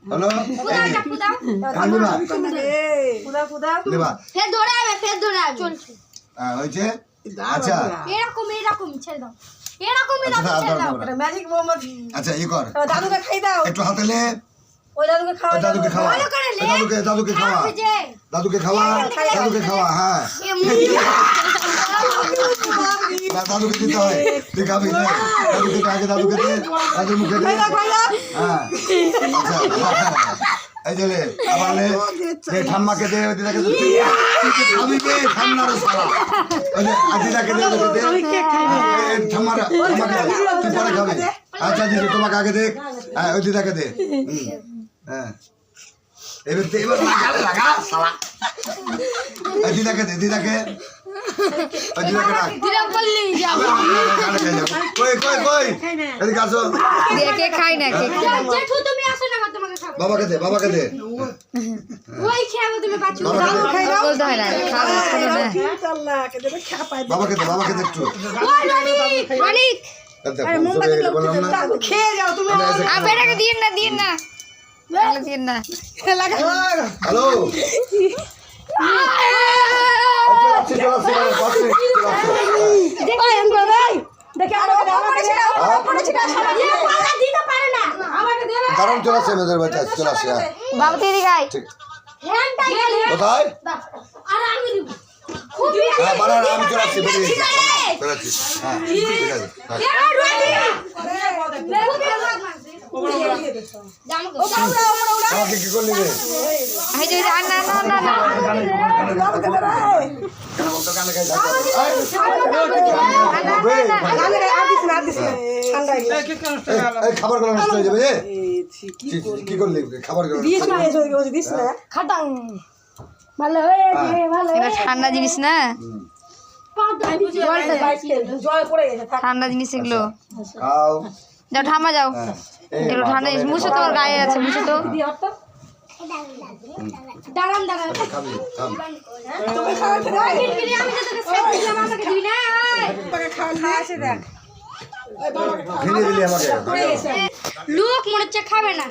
হলো হয়েছে আচ্ছা আচ্ছা ই কর দাদুকে খাই দাও একটু হাতেলে ওই দাদুকে খাওয়া দাদুকে খাওয়া দাদুকে খাওয়া দাদুকে খাওয়া দাদুকে খাওয়া হ্যাঁ না দাদুকে দিতে হয় তুই খাবি দাদুকে আগে দাদুকে দে দাদুর মুখে দে হ্যাঁ আচ্ছা এই যে আবার লে ঠাম্মাকে দে ওই দিদাকে দে খাবি বে ঠাম্মার সালা ওই যে দিদাকে দে ওকে দে ঠাম্মার আমাকে তুই পরে খাবি আচ্ছা দিদি তোমাকে আগে দে হ্যাঁ ওই দিদাকে দে হ্যাঁ এবার লাগা সালা দিদাকে দে দিদাকে দিদাকে রাখ দিদা বললি যাব কই কই কই এদিকে আসো দেখে খাই না কে জেঠু তুমি আসো না তোমাকে খাবো বাবাকে দে ওই খাবো তুমি বাচ্চু দাদু খাই দাও বলতে হয় না খাবো শোনো না আল্লাহ কে দেবে খা পাই বাবাকে দে একটু ওই রনিক আরে মোমবাতি বললাম না খেয়ে যাও তুমি আ বেটাকে দিন না তাহলে দিন না হ্যালো কারণ চলে আসছে মেয়েদের বাচ্চা চলে আসছে বাবু দিদি খাই কোথায় হ্যাঁ বানান আমি চলে আসছি চলে আসছি হ্যাঁ ঠিক আছে আমাকে কি করলি রে এই যে না খাবার গুলো নষ্ট হয়ে যাবে কি করলি খাবার গুলো এটা ঠান্ডা জিনিস না ঠান্ডা জিনিস এগুলো খাও যাও ঠামা যাও এগুলো ঠান্ডা জিনিস মুছো তোমার গায়ে আছে মুছো তো দাঁড়ান খাবি থাম তুমি খাওয়া খেয়ে আমি তোকে সেট দিলাম আমাকে দিবি না তোকে খাওয়া আসে দেখ খেয়ে দিলি আমাকে লোক মনে হচ্ছে খাবে না